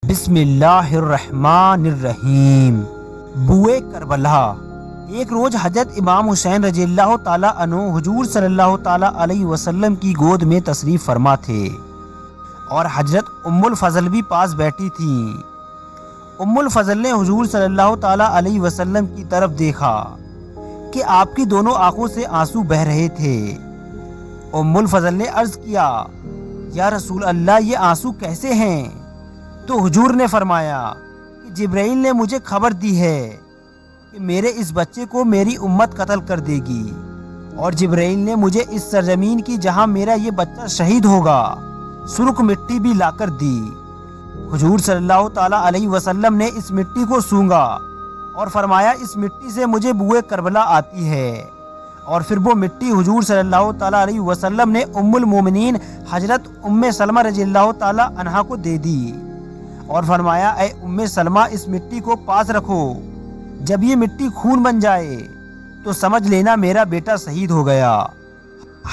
بسم اللہ الرحمن الرحیم۔ بوئے کربلا۔ ایک روز حضرت امام حسین رضی اللہ تعالیٰ عنہ حضور صلی اللہ تعالیٰ علیہ وسلم کی گود میں تشریف فرما تھے اور حضرت ام الفضل بھی پاس بیٹھی تھیں۔ ام الفضل نے حضور صلی اللہ تعالیٰ علیہ وسلم کی طرف دیکھا کہ آپ کی دونوں آنکھوں سے آنسو بہہ رہے تھے۔ ام الفضل نے عرض کیا، یا رسول اللہ، یہ آنسو کیسے ہیں؟ تو حضور نے فرمایا کہ جبرائیل نے مجھے خبر دی ہے کہ میرے اس بچے کو میری امت قتل کر دے گی، اور جبرائیل نے مجھے اس سرزمین کی جہاں میرا یہ بچہ شہید ہوگا سرخ مٹی بھی لا کر دی۔ حضور صلی اللہ تعالیٰ علیہ وسلم نے اس مٹی کو سونگا اور فرمایا، اس مٹی سے مجھے بوئے کربلا آتی ہے۔ اور پھر وہ مٹی حضور صلی اللہ تعالیٰ علیہ وسلم نے ام المومنین حضرت ام سلمہ رضی اللہ تعالیٰ عنہا کو دے دی اور فرمایا، اے ام سلمہ، اس مٹی کو پاس رکھو، جب یہ مٹی خون بن جائے تو سمجھ لینا میرا بیٹا شہید ہو گیا۔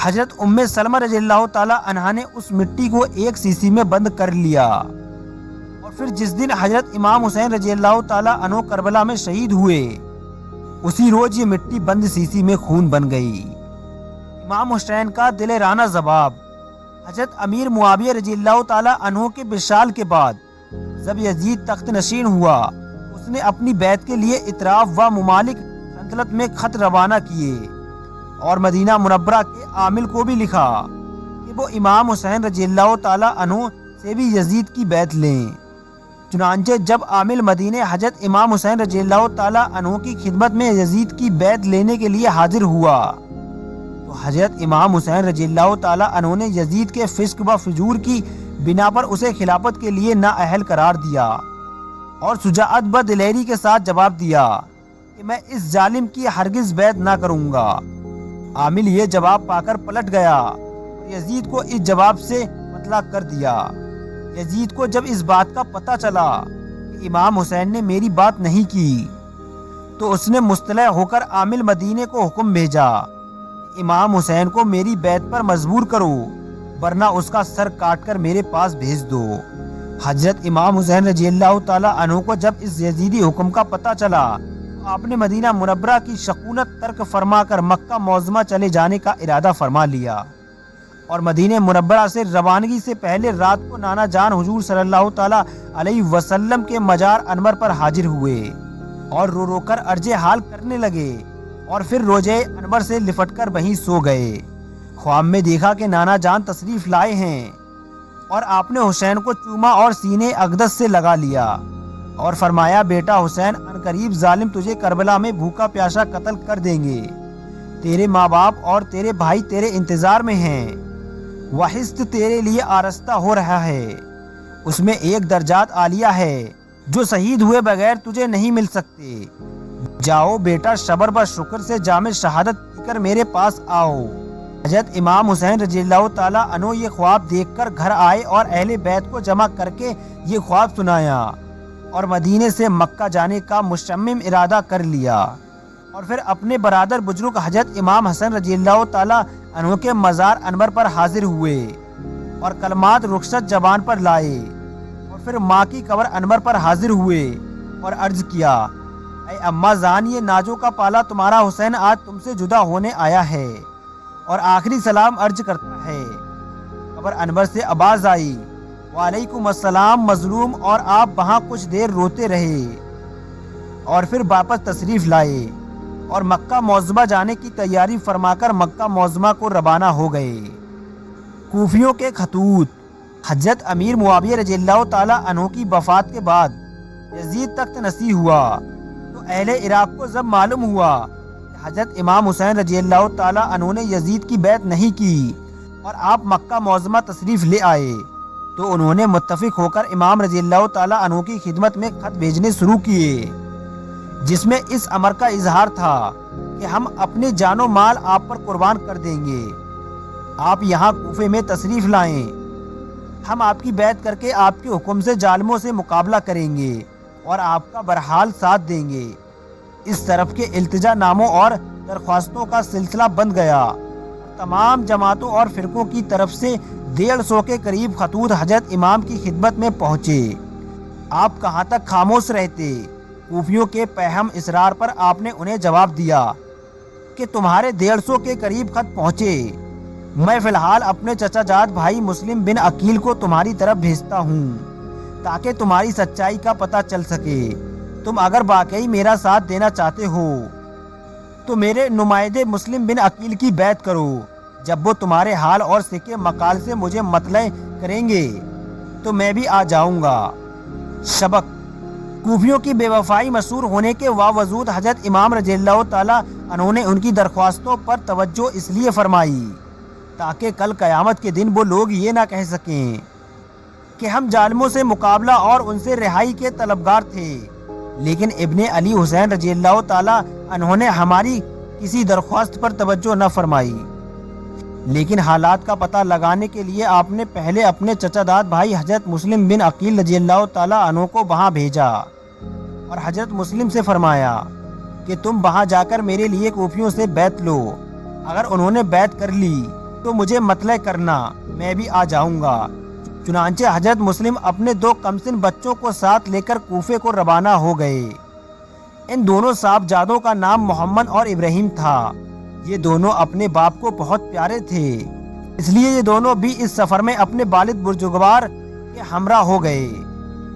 حضرت ام سلمہ رضی اللہ تعالیٰ عنہا نے اس مٹی کو ایک سیسی میں بند کر لیا، اور پھر جس دن حضرت امام حسین رضی اللہ تعالیٰ عنہ کربلا میں شہید ہوئے، اسی روز یہ مٹی بند سیسی میں خون بن گئی۔ امام حسین کا دلیرانہ جواب۔ حضرت امیر معاویہ رضی اللہ تعالیٰ عنہ کے وصال کے بعد جب یزید تخت نشین ہوا، اس نے اپنی بیعت کے لیے اطراف و ممالک سلطنت میں خط روانہ کیے اور مدینہ منورہ کے عامل کو بھی لکھا کہ وہ امام حسین رضی اللہ تعالیٰ عنہ سے بھی یزید کی بیعت لیں۔ چنانچہ جب عامل مدینہ حضرت امام حسین رضی اللہ تعالیٰ عنہ کی خدمت میں یزید کی بیعت لینے کے لیے حاضر ہوا تو حضرت امام حسین رضی اللہ تعالیٰ عنہ نے یزید کے فسق و فجور کی بنا پر اسے خلافت کے لیے نااہل قرار دیا اور شجاعت و دلیری کے ساتھ جواب دیا کہ میں اس ظالم کی ہرگز بیعت نہ کروں گا۔ عامل یہ جواب پا کر پلٹ گیا اور یزید کو اس جواب سے مطلع کر دیا۔ یزید کو جب اس بات کا پتہ چلا کہ امام حسین نے میری بات نہیں کی تو اس نے مستلح ہو کر عامل مدینے کو حکم بھیجا کہ امام حسین کو میری بیعت پر مجبور کرو، ورنہ اس کا سر کاٹ کر میرے پاس بھیج دو۔ حضرت امام حسین رضی اللہ تعالیٰ عنہ کو جب اس یزیدی حکم کا پتہ چلا تو آپ نے مدینہ منورہ کی سکونت ترک فرما کر مکہ معظمہ چلے جانے کا ارادہ فرما لیا اور مدینہ منورہ سے روانگی سے پہلے رات کو نانا جان حضور صلی اللہ تعالیٰ علیہ وسلم کے مزار انور پر حاضر ہوئے اور رو رو کر عرض حال کرنے لگے، اور پھر روضہ انور سے لپٹ کر وہیں سو گئے۔ خواب میں دیکھا کہ نانا جان تشریف لائے ہیں اور آپ نے حسین کو چوما اور سینے اقدس سے لگا لیا اور فرمایا، بیٹا حسین، عنقریب ظالم تجھے کربلا میں بھوکا پیاسا قتل کر دیں گے، تیرے ماں باپ اور تیرے بھائی تیرے انتظار میں ہیں، وحشت تیرے لیے آرستہ ہو رہا ہے، اس میں ایک درجات عالیہ ہے جو شہید ہوئے بغیر تجھے نہیں مل سکتے، جاؤ بیٹا، صبر و شکر سے جام شہادت پی کر میرے پاس آؤ۔ حضرت امام حسین رضی اللہ تعالیٰ عنہ یہ خواب دیکھ کر گھر آئے اور اہل بیت کو جمع کر کے یہ خواب سنایا اور مدینے سے مکہ جانے کا مصمم ارادہ کر لیا، اور پھر اپنے برادر بزرگ حضرت امام حسن رضی اللہ تعالیٰ عنہ کے مزار انور پر حاضر ہوئے اور کلمات رخصت زبان پر لائے، اور پھر ماں کی قبر انور پر حاضر ہوئے اور عرض کیا، اے اماں جان، یہ نازوں کا پالا تمہارا حسین آج تم سے جدا ہونے آیا ہے اور آخری سلام عرض کرتا ہے۔ قبر انور سے آواز آئی، وعلیکم السلام مظلوم، اور آپ وہاں کچھ دیر روتے رہے اور پھر واپس تشریف لائے اور مکہ معظمہ جانے کی تیاری فرما کر مکہ معظمہ کو روانہ ہو گئے۔ کوفیوں کے خطوط۔ حضرت امیر معاویہ رضی اللہ تعالیٰ عنہ کی وفات کے بعد یزید تخت نشین ہوا تو اہل عراق کو جب معلوم ہوا کہ حضرت امام حسین رضی اللہ تعالیٰ عنہ نے یزید کی بیعت نہیں کی اور آپ مکہ معظمہ تشریف لے آئے تو انہوں نے متفق ہو کر امام رضی اللہ تعالیٰ عنہ کی خدمت میں خط بھیجنے شروع کیے، جس میں اس امر کا اظہار تھا کہ ہم اپنے جان و مال آپ پر قربان کر دیں گے، آپ یہاں کوفے میں تشریف لائیں، ہم آپ کی بیعت کر کے آپ کے حکم سے ظالموں سے مقابلہ کریں گے اور آپ کا برحال ساتھ دیں گے۔ اس طرف کے التجا ناموں اور درخواستوں کا سلسلہ بن گیا، تمام جماعتوں اور فرقوں کی طرف سے 150 کے قریب خطوط حضرت امام کی خدمت میں پہنچے۔ آپ کہاں تک خاموش رہتے؟ کوفیوں کے پیہم اصرار پر آپ نے انہیں جواب دیا کہ تمہارے 150 کے قریب خط پہنچے، میں فی الحال اپنے چچا جاد بھائی مسلم بن عقیل کو تمہاری طرف بھیجتا ہوں تاکہ تمہاری سچائی کا پتہ چل سکے۔ تم اگر واقعی میرا ساتھ دینا چاہتے ہو تو میرے نمائندے مسلم بن عقیل کی بیعت کرو۔ جب وہ تمہارے حال اور سکے مقال سے مجھے مطلع کریں گے تو میں بھی آ جاؤں گا۔ سبق: کوفیوں کی بے وفائی مشہور ہونے کے باوجود حضرت امام رضی اللہ تعالیٰ عنہ نے ان کی درخواستوں پر توجہ اس لیے فرمائی تاکہ کل قیامت کے دن وہ لوگ یہ نہ کہہ سکیں کہ ہم ظالموں سے مقابلہ اور ان سے رہائی کے طلبگار تھے، لیکن ابن علی حسین رضی اللہ تعالیٰ عنہ نے ہماری کسی درخواست پر توجہ نہ فرمائی۔ لیکن حالات کا پتہ لگانے کے لیے آپ نے پہلے اپنے چچا داد بھائی حضرت مسلم بن عقیل رضی اللہ تعالیٰ عنہ کو وہاں بھیجا اور حضرت مسلم سے فرمایا کہ تم وہاں جا کر میرے لیے کوفیوں سے بیعت لو، اگر انہوں نے بیعت کر لی تو مجھے مطلع کرنا، میں بھی آ جاؤں گا۔ چنانچہ حضرت مسلم اپنے 2 کمسن بچوں کو ساتھ لے کر کوفے کو روانہ ہو گئے۔ ان دونوں صاحبزادوں کا نام محمد اور ابراہیم تھا۔ یہ دونوں اپنے باپ کو بہت پیارے تھے، اس لیے یہ دونوں بھی اس سفر میں اپنے والد بزرگوار کے ہمراہ ہو گئے۔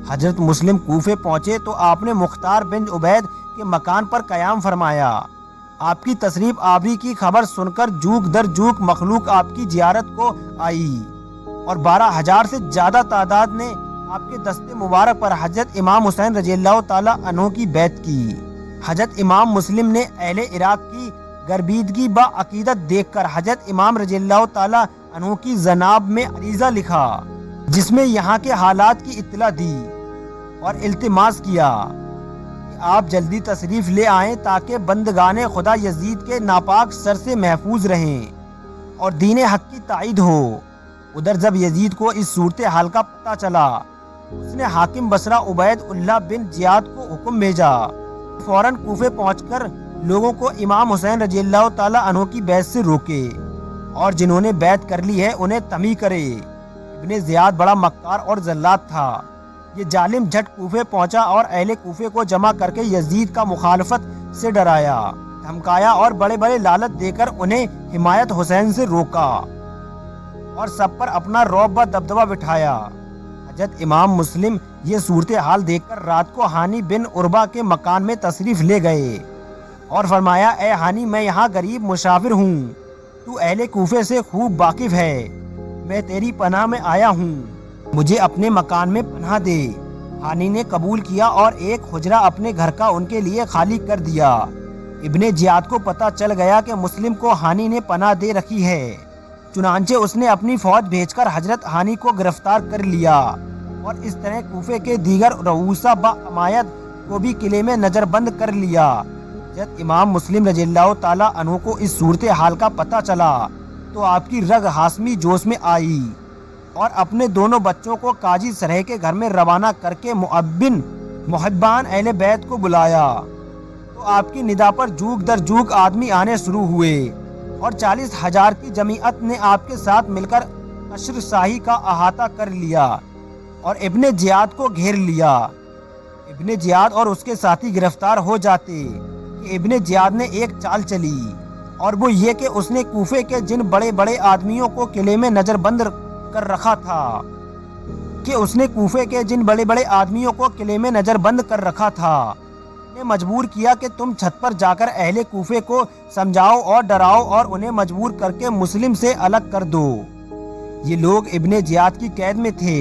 حضرت مسلم کوفے پہنچے تو آپ نے مختار بن عبید کے مکان پر قیام فرمایا۔ آپ کی تشریف آوری کی خبر سن کر جوک در جوک مخلوق آپ کی زیارت کو آئی اور 12,000 سے زیادہ تعداد نے آپ کے دست مبارک پر حضرت امام حسین رضی اللہ تعالیٰ عنہ کی بیعت کی۔ حضرت امام مسلم نے اہل عراق کی گربیدگی با عقیدت دیکھ کر حضرت امام رضی اللہ تعالیٰ عنہ کی جناب میں عریضہ لکھا، جس میں یہاں کے حالات کی اطلاع دی اور التماس کیا کہ آپ جلدی تشریف لے آئیں تاکہ بندگان خدا یزید کے ناپاک سر سے محفوظ رہیں اور دین حق کی تائید ہو۔ ادھر جب یزید کو اس صورتحال کا پتہ چلا، اس نے حاکم بصرہ عبید اللہ بن زیاد کو حکم بھیجا فوراً کوفے پہنچ کر لوگوں کو امام حسین رضی اللہ تعالیٰ عنہ کی بیعت سے روکے اور جنہوں نے بیعت کر لی ہے انہیں تمی کرے۔ ابن زیاد بڑا مکار اور جلاد تھا۔ یہ ظالم جھٹ کوفے پہنچا اور اہل کوفے کو جمع کر کے یزید کا مخالفت سے ڈرایا، دھمکایا اور بڑے بڑے لالچ دے کر انہیں حمایت حسین سے روکا اور سب پر اپنا رعب و دبدبہ بٹھایا۔ حضرت امام مسلم یہ صورتحال دیکھ کر رات کو ہانی بن عربہ کے مکان میں تشریف لے گئے اور فرمایا، اے ہانی، میں یہاں غریب مسافر ہوں، تو اہل کوفے سے خوب واقف ہے، میں تیری پناہ میں آیا ہوں، مجھے اپنے مکان میں پناہ دے۔ ہانی نے قبول کیا اور ایک حجرہ اپنے گھر کا ان کے لیے خالی کر دیا۔ ابن زیاد کو پتہ چل گیا کہ مسلم کو ہانی نے پناہ دے رکھی ہے، چنانچہ اس نے اپنی فوج بھیج کر حضرت ہانی کو گرفتار کر لیا اور اس طرح کوفے کے دیگر رؤوسا با عمایت کو بھی قلعے میں نظر بند کر لیا۔ حضرت امام مسلم رضی اللہ تعالیٰ عنہ کو اس صورتحال کا پتہ چلا تو آپ کی رگ ہاشمی جوش میں آئی اور اپنے دونوں بچوں کو قاضی سرح کے گھر میں روانہ کر کے معبن محبان اہل بیت کو بلایا تو آپ کی ندا پر جوک در جوک آدمی آنے شروع ہوئے اور 40,000 کی جمعیت نے آپ کے ساتھ مل کر اشر شاہی کا احاطہ کر لیا اور ابن زیاد کو گھیر لیا۔ ابن زیاد اور اس کے ساتھی گرفتار ہو جاتے کہ ابن زیاد نے ایک چال چلی اور وہ یہ کہ اس نے کوفے کے جن بڑے بڑے آدمیوں کو قلعے میں نظر بند کر رکھا تھا نے مجبور کیا کہ تم چھت پر جا کر اہل کوفے کو سمجھاؤ اور ڈراؤ اور انہیں مجبور کر کے مسلم سے الگ کر دو۔ یہ لوگ ابن زیاد کی قید میں تھے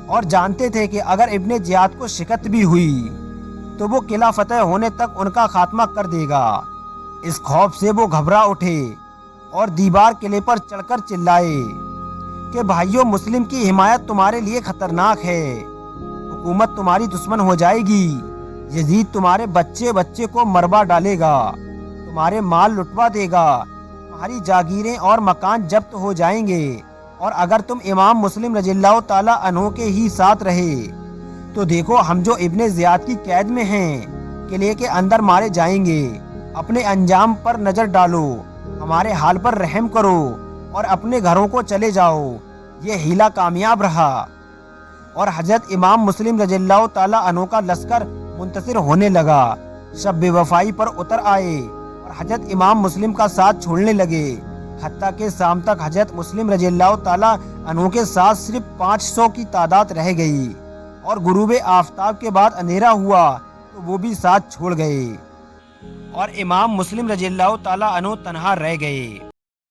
اور جانتے تھے کہ اگر ابن زیاد کو شکست بھی ہوئی تو وہ قلعہ فتح ہونے تک ان کا خاتمہ کر دے گا۔ اس خوف سے وہ گھبرا اٹھے اور دیوار قلعے پر چڑھ کر چلائے کہ بھائیوں، مسلم کی حمایت تمہارے لیے خطرناک ہے، حکومت تمہاری دشمن ہو جائے گی، یزید تمہارے بچے بچے کو مروا ڈالے گا، تمہارے مال لٹوا دے گا، تمہاری جاگیریں اور مکان ضبط ہو جائیں گے، اور اگر تم امام مسلم رضی اللہ تعالیٰ عنہ کے ہی ساتھ رہے تو دیکھو ہم جو ابن زیاد کی قید میں ہیں قلعے کے اندر مارے جائیں گے۔ اپنے انجام پر نظر ڈالو، ہمارے حال پر رحم کرو اور اپنے گھروں کو چلے جاؤ۔ یہ ہیلا کامیاب رہا۔ اور حضرت امام مسلم رضی اللہ تعالیٰ عنہ کا لشکر منتصر ہونے لگا۔ شب بے وفائی پر اتر آئے اور حضرت امام مسلم کا ساتھ چھوڑنے لگے، حتیٰ کہ شام تک حضرت مسلم رضی اللہ تعالیٰ عنہ کے ساتھ صرف 500 کی تعداد رہ گئی، اور غروب آفتاب کے بعد اندھیرا ہوا تو وہ بھی ساتھ چھوڑ گئے اور امام مسلم رضی اللہ تعالیٰ عنہ تنہا رہ گئے۔